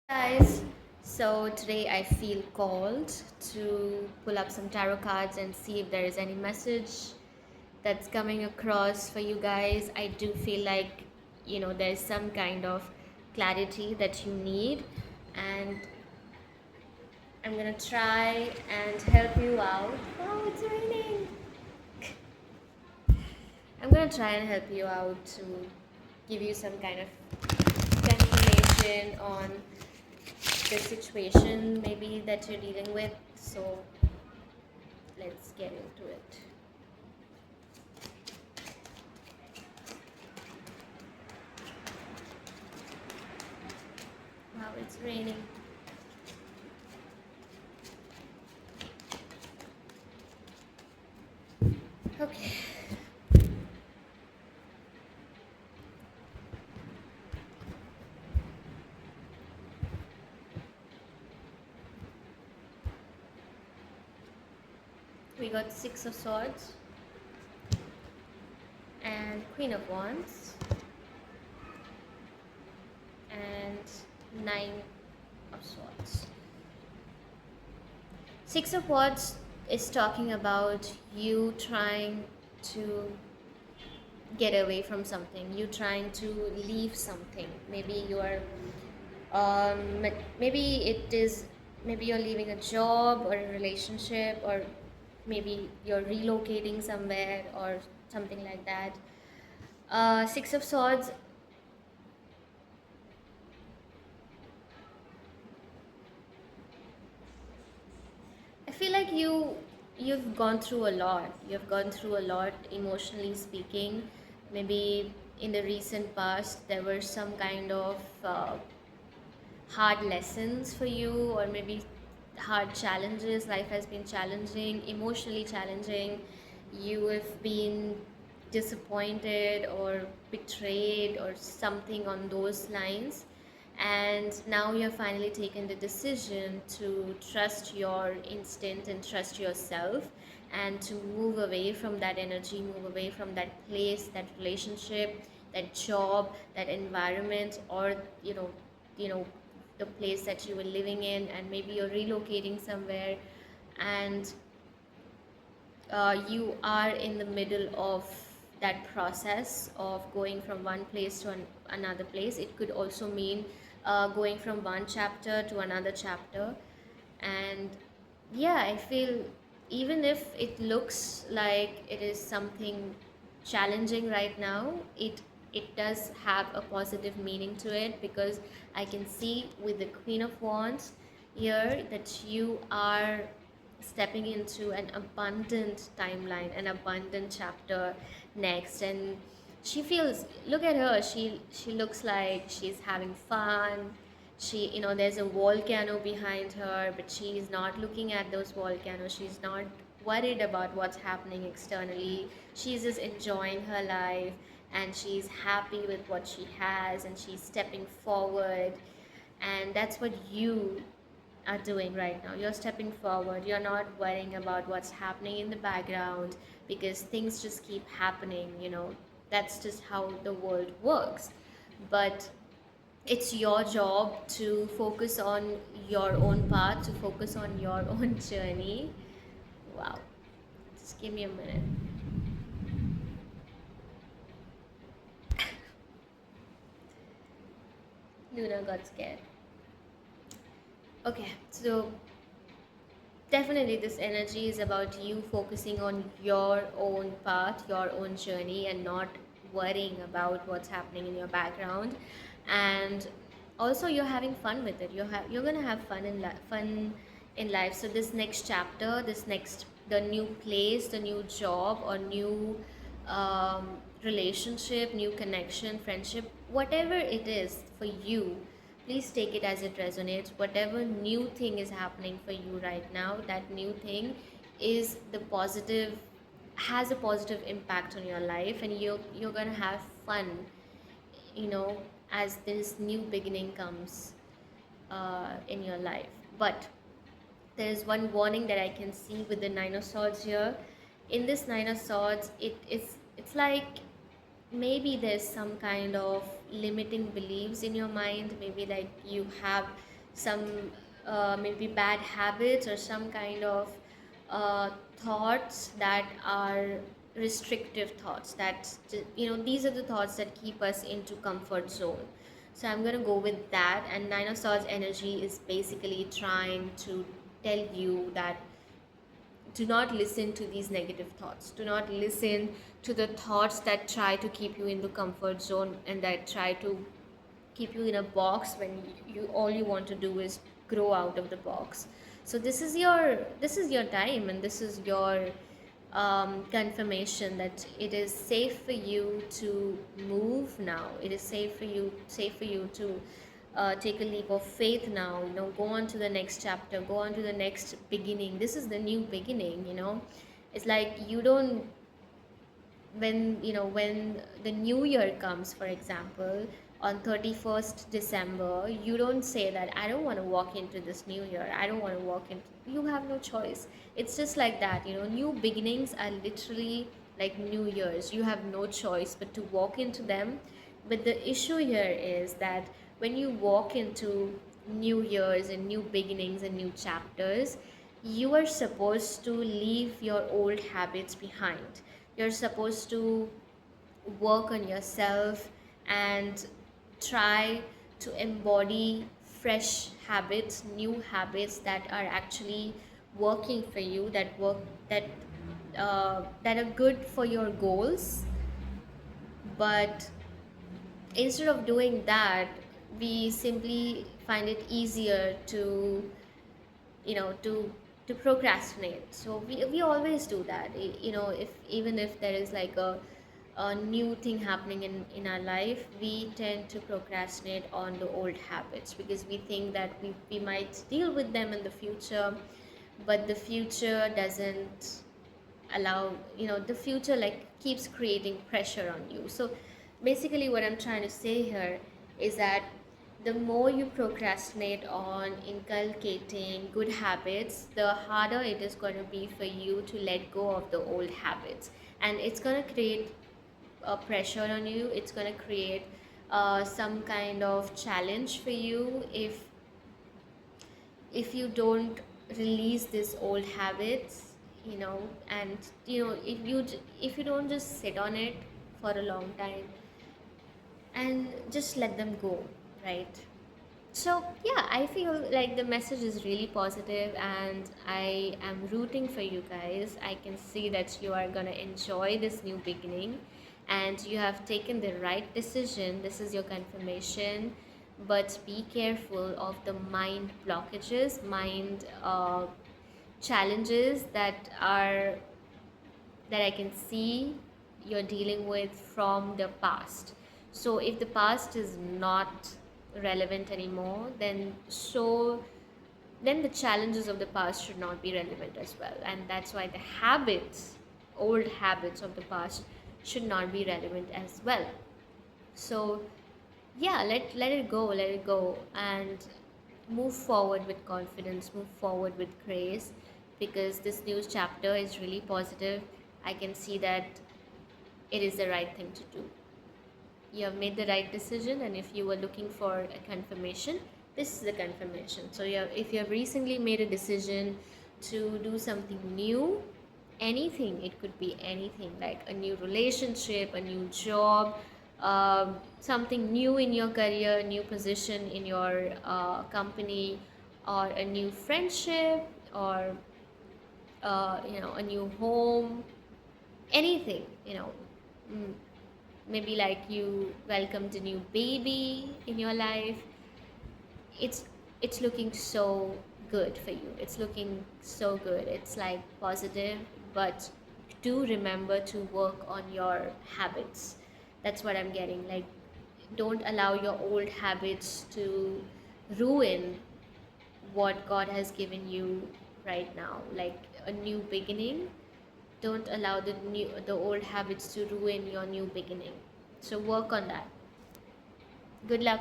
Guys, so today I feel called to pull up some tarot cards and see if there is any message that's coming across for you guys. I do feel like there's some kind of clarity that you need, and I'm gonna try and help you out. Oh, it's raining. I'm gonna try and help you out to give you some kind of confirmation on the situation maybe that you're dealing with. So let's get into it. Wow, it's raining. Okay. We got Six of Swords and Queen of Wands and Nine of Swords. Six of Wands is talking about you trying to get away from something, you trying to leave something. Maybe you are maybe it is, maybe you're leaving a job or a relationship, or maybe you're relocating somewhere or something like that. Six of Swords, I feel like you've gone through a lot. You've gone through a lot emotionally speaking. Maybe in the recent past there were some kind of hard lessons for you, or maybe hard challenges. Life has been challenging, emotionally challenging. You have been disappointed or betrayed or something on those lines, and now you're finally taken the decision to trust your instinct and trust yourself, and to move away from that energy, move away from that place, that relationship, that job, that environment, or you know the place that you were living in, and maybe you're relocating somewhere, and you are in the middle of that process of going from one place to another place. It could also mean going from one chapter to another chapter. And yeah, I feel even if it looks like it is something challenging right now, it does have a positive meaning to it, because I can see with the Queen of Wands here that you are stepping into an abundant timeline, an abundant chapter next. And she feels, look at her, she looks like she's having fun. She, there's a volcano behind her, but she's not looking at those volcanoes. She's not worried about what's happening externally. She's just enjoying her life, and she's happy with what she has, and she's stepping forward. And that's what you are doing right now. You're stepping forward. You're not worrying about what's happening in the background, because things just keep happening. That's just how the world works. But it's your job to focus on your own path, to focus on your own journey. Wow. Just give me a minute. Luna got scared. Okay, so definitely this energy is about you focusing on your own path, your own journey, and not worrying about what's happening in your background. And also you're having fun with it. You're going to have fun in life. So this next chapter, the new place, the new job, or new relationship, new connection, friendship, whatever it is for you, please take it as it resonates. Whatever new thing is happening for you right now, that new thing is the positive, has a positive impact on your life, and you're gonna have fun, you know as this new beginning comes in your life. But there is one warning that I can see with the Nine of Swords here. In this Nine of Swords, it's like maybe there's some kind of limiting beliefs in your mind. Maybe like you have some maybe bad habits or some kind of thoughts that are restrictive thoughts, that these are the thoughts that keep us into comfort zone. So I'm going to go with that, and Nine of Swords energy is basically trying to tell you that do not listen to these negative thoughts. Do not listen to the thoughts that try to keep you in the comfort zone and that try to keep you in a box when you all you want to do is grow out of the box. So this is your time, and this is your confirmation that it is safe for you to move now. It is safe for you to take a leap of faith now. Go on to the next chapter, go on to the next beginning. This is the new beginning. It's like you don't, when the new year comes, for example, on 31st December, you don't say that I don't want to walk into this new year, I don't want to walk into. You have no choice. It's just like that. New beginnings are literally like new years. You have no choice but to walk into them. But the issue here is that when you walk into new years and new beginnings and new chapters, you are supposed to leave your old habits behind. You're supposed to work on yourself and try to embody fresh habits, new habits that are actually working for you, that that are good for your goals. But instead of doing that, we simply find it easier to you know to to procrastinate. So we always do that. If even if there is like a new thing happening in our life, we tend to procrastinate on the old habits because we think that we might deal with them in the future. But the future doesn't allow, the future like keeps creating pressure on you. So basically what I'm trying to say here is that the more you procrastinate on inculcating good habits, the harder it is going to be for you to let go of the old habits. And it's going to create pressure on you. It's going to create some kind of challenge for you if you don't release these old habits. And if you don't just sit on it for a long time and just let them go, right? So yeah, I feel like the message is really positive, and I am rooting for you guys. I can see that you are gonna enjoy this new beginning, and you have taken the right decision. This is your confirmation. But be careful of the mind blockages, mind challenges that I can see you're dealing with from the past. So if the past is not relevant anymore, then the challenges of the past should not be relevant as well. And that's why the old habits of the past should not be relevant as well. So yeah, let it go, and move forward with confidence, move forward with grace, because this new chapter is really positive. I can see that it is the right thing to do. You have made the right decision, and if you were looking for a confirmation, this is the confirmation. So if you have recently made a decision to do something new, anything, it could be anything, like a new relationship, a new job, something new in your career, new position in your company, or a new friendship, or a new home, anything, mm, maybe like you welcomed a new baby in your life. It's it's looking so good for you. It's looking so good. It's like positive. But do remember to work on your habits. That's what I'm getting. Like, don't allow your old habits to ruin what God has given you right now, like a new beginning. Don't allow the old habits to ruin your new beginning. So work on that. Good luck.